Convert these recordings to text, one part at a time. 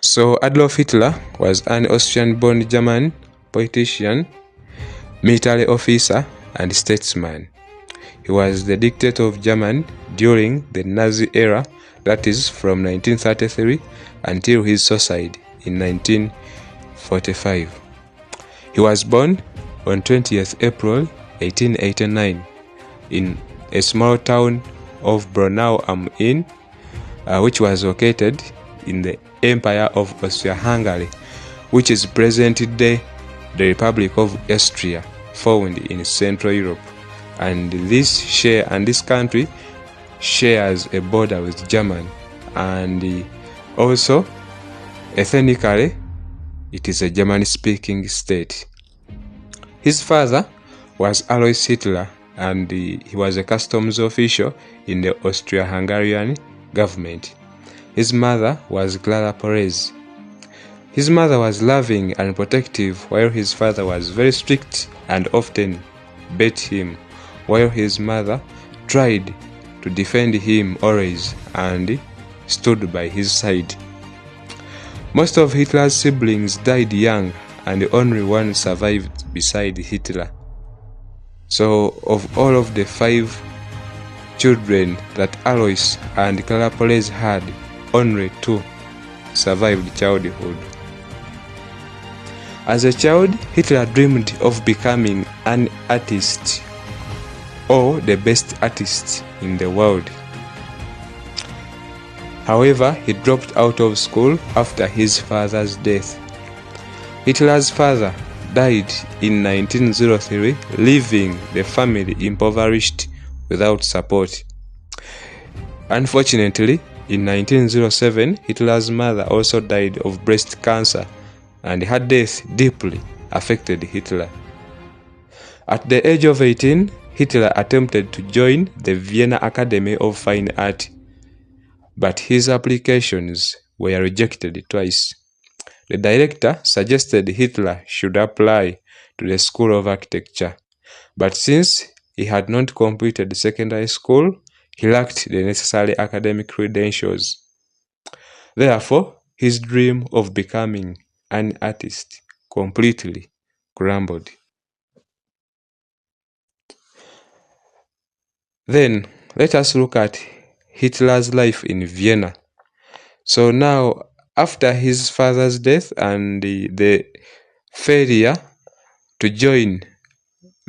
So Adolf Hitler was an Austrian-born German politician, military officer, and statesman. He was the dictator of Germany during the Nazi era, that is from 1933 until his suicide in 1945. He was born on 20th April 1889 in a small town of Braunau am Inn, which was located in the Empire of Austria-Hungary, which is present-day the Republic of Austria, found in Central Europe. And this country shares a border with Germany, and also ethnically it is a German-speaking state. His father was Alois Hitler, and he was a customs official in the Austria-Hungarian government. His mother was Clara Perez. His mother was loving and protective, while his father was very strict and often beat him, while his mother tried to defend him always and stood by his side. Most of Hitler's siblings died young, and only one survived beside Hitler. So of all of the 5 children that Alois and Clara Perez had, only 2 survived childhood. As a child, Hitler dreamed of becoming an artist, or the best artist in the world. However, he dropped out of school after his father's death. Hitler's father died in 1903, leaving the family impoverished without support. Unfortunately, in 1907, Hitler's mother also died of breast cancer, and her death deeply affected Hitler. At the age of 18, Hitler attempted to join the Vienna Academy of Fine Art, but his applications were rejected twice. The director suggested Hitler should apply to the School of Architecture, but since he had not completed secondary school, he lacked the necessary academic credentials. Therefore, his dream of becoming an artist completely crumbled. Then, let us look at Hitler's life in Vienna. So now, after his father's death and the failure to join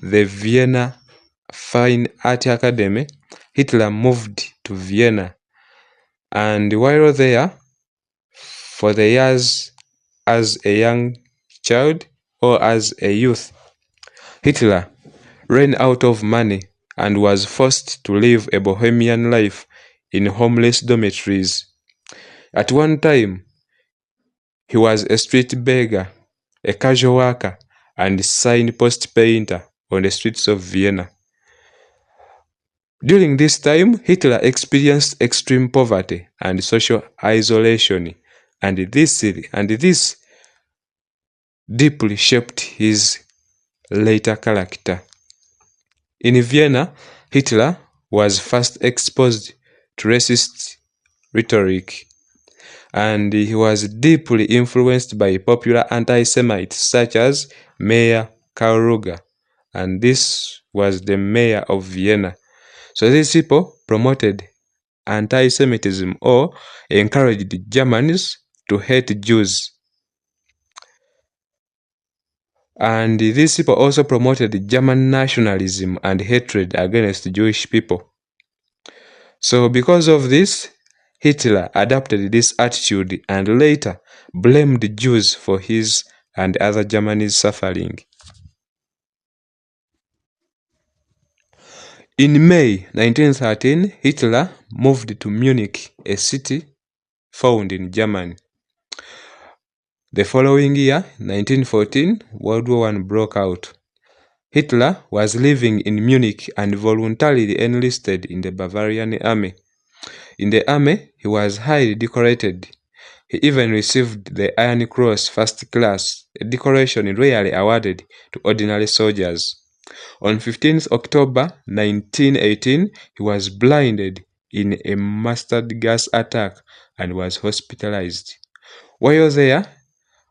the Vienna Fine Art Academy, Hitler moved to Vienna, and while there, for the years as a young child or as a youth, Hitler ran out of money and was forced to live a bohemian life in homeless dormitories. At one time, he was a street beggar, a casual worker, and signpost painter on the streets of Vienna. During this time, Hitler experienced extreme poverty and social isolation, and this deeply shaped his later character. In Vienna, Hitler was first exposed to racist rhetoric, and he was deeply influenced by popular anti-Semites such as Mayor Karl Ruger, and this was the mayor of Vienna. So these people promoted anti-Semitism or encouraged Germans to hate Jews. And these people also promoted German nationalism and hatred against Jewish people. So because of this, Hitler adopted this attitude and later blamed Jews for his and other Germany's suffering. In May 1913, Hitler moved to Munich, a city found in Germany. The following year, 1914, World War I broke out. Hitler was living in Munich and voluntarily enlisted in the Bavarian army. In the army, he was highly decorated. He even received the Iron Cross First Class, a decoration rarely awarded to ordinary soldiers. On 15th October 1918, he was blinded in a mustard gas attack and was hospitalized. While there,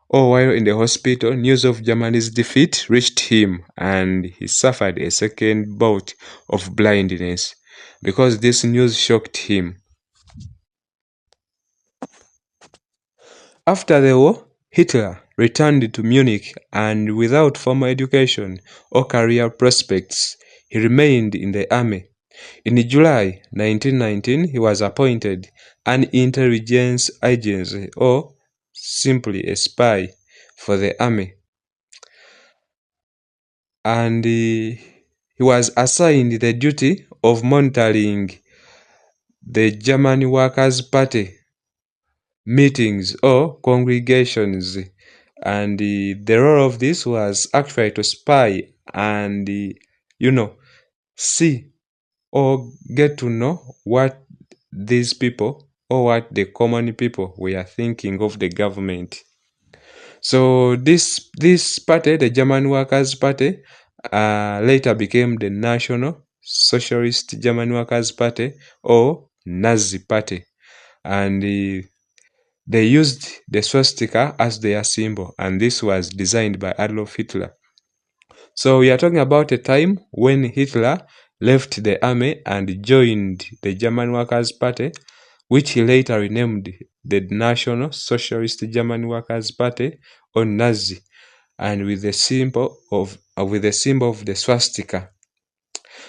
or while in the hospital, news of Germany's defeat reached him, and he suffered a second bout of blindness because this news shocked him. After the war, Hitler returned to Munich, and without formal education or career prospects, he remained in the army. In July 1919, he was appointed an intelligence agency, or simply a spy, for the army. And he was assigned the duty of monitoring the German Workers' Party meetings or congregations, and the role of this was actually to spy and see or get to know what these people or what the common people were thinking of the government. So this party, the German Workers' Party, later became the National Socialist German Workers' Party, or Nazi Party, and they used the swastika as their symbol, and this was designed by Adolf Hitler. So we are talking about a time when Hitler left the army and joined the German Workers' Party, which he later renamed the National Socialist German Workers' Party, or Nazi, and with the symbol of the swastika.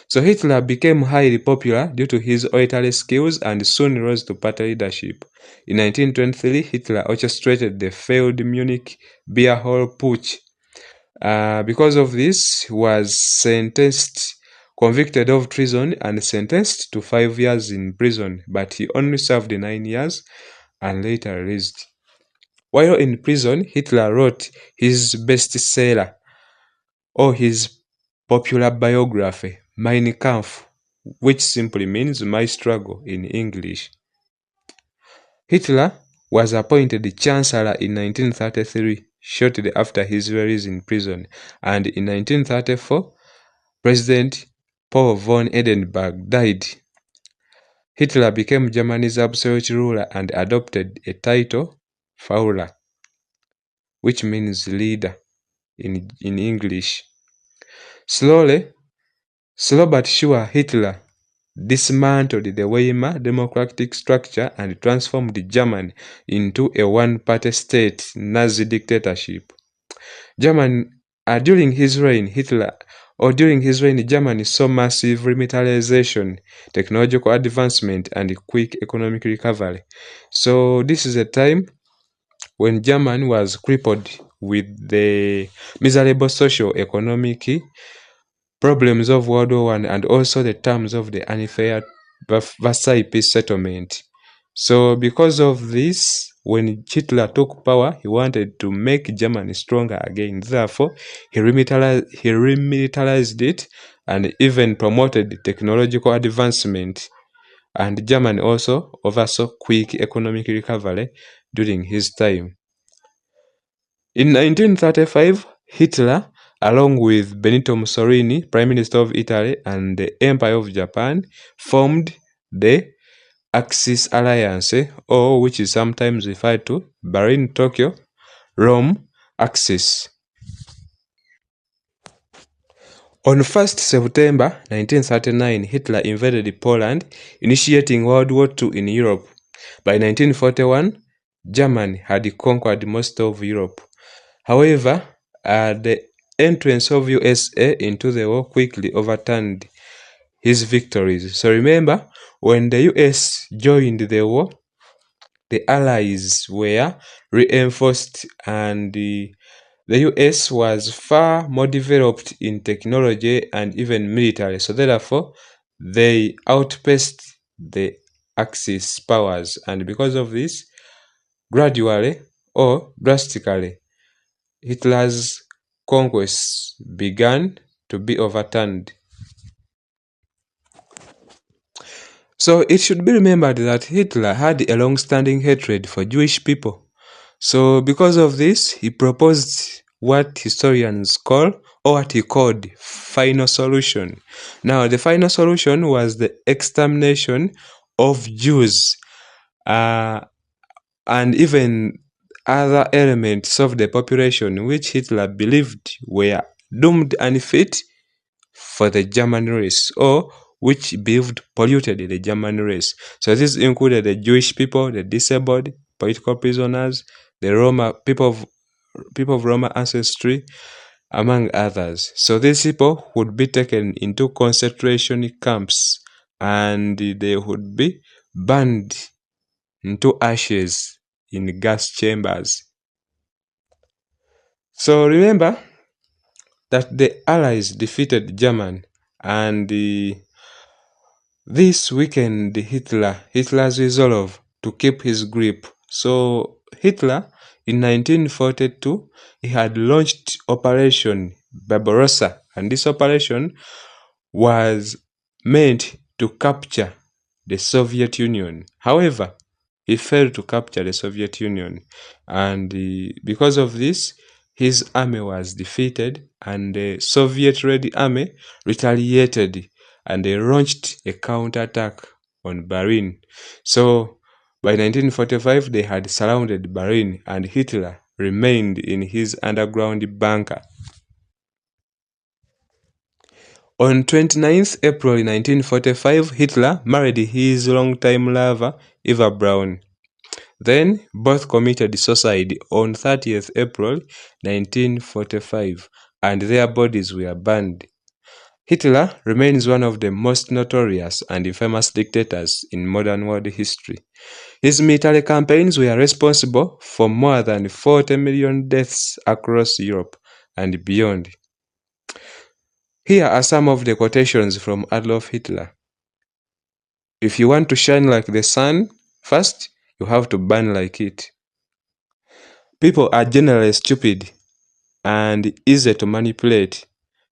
So Hitler became highly popular due to his oratory skills and soon rose to party leadership. In 1923, Hitler orchestrated the failed Munich beer hall putsch. Because of this, he was convicted of treason and sentenced to 5 years in prison, but he only served 9 years and later released. While in prison, Hitler wrote his bestseller, or his popular biography, Mein Kampf, which simply means My Struggle in English. Hitler was appointed Chancellor in 1933, shortly after his release in prison, and in 1934, President Paul von Hindenburg died. Hitler became Germany's absolute ruler and adopted a title, Führer, which means leader in English. Slow but sure, Hitler dismantled the Weimar democratic structure and transformed Germany into a one-party state Nazi dictatorship. During his reign, Germany saw massive militarization, technological advancement, and quick economic recovery. So this is a time when Germany was crippled with the miserable socio-economic problems of World War I and also the terms of the unfair Versailles Peace Settlement. So because of this, when Hitler took power, he wanted to make Germany stronger again. Therefore, he remilitarized it and even promoted technological advancement. And Germany also oversaw quick economic recovery during his time. In 1935, Hitler, along with Benito Mussolini, Prime Minister of Italy, and the Empire of Japan, formed the Axis Alliance, or which is sometimes referred to Berlin-Tokyo-Rome Axis. On 1st September 1939, Hitler invaded Poland, initiating World War II in Europe. By 1941, Germany had conquered most of Europe. However, the entrance of USA into the war quickly overturned his victories. So remember, when the US joined the war, the Allies were reinforced and the US was far more developed in technology and even military. So therefore, they outpaced the Axis powers. And because of this, gradually or drastically, Hitler's conquests began to be overturned. So it should be remembered that Hitler had a long-standing hatred for Jewish people. So because of this, he proposed what historians call, or what he called, final solution. Now, the final solution was the extermination of Jews and even other elements of the population which Hitler believed were doomed and fit for the German race, or which believed polluted the German race. So this included the Jewish people, the disabled, political prisoners, the Roma people of Roma ancestry, among others. So these people would be taken into concentration camps and they would be burned into ashes in gas chambers. So remember that the Allies defeated Germany, and this weakened Hitler's resolve to keep his grip. So Hitler, in 1942, he had launched Operation Barbarossa, and this operation was meant to capture the Soviet Union. However, he failed to capture the Soviet Union, and because of this, his army was defeated, and the Soviet-Red Army retaliated, and they launched a counterattack on Berlin. So by 1945, they had surrounded Berlin, and Hitler remained in his underground bunker. On 29th April 1945, Hitler married his longtime lover, Eva Braun. Then both committed suicide on 30th April 1945, and their bodies were burned. Hitler remains one of the most notorious and infamous dictators in modern world history. His military campaigns were responsible for more than 40 million deaths across Europe and beyond. Here are some of the quotations from Adolf Hitler. If you want to shine like the sun, first, you have to burn like it. People are generally stupid and easy to manipulate.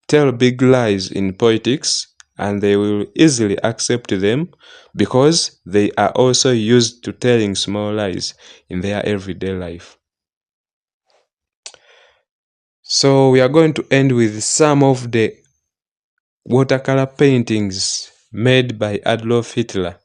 Tell big lies in politics, and they will easily accept them because they are also used to telling small lies in their everyday life. So we are going to end with some of the watercolor paintings made by Adolf Hitler.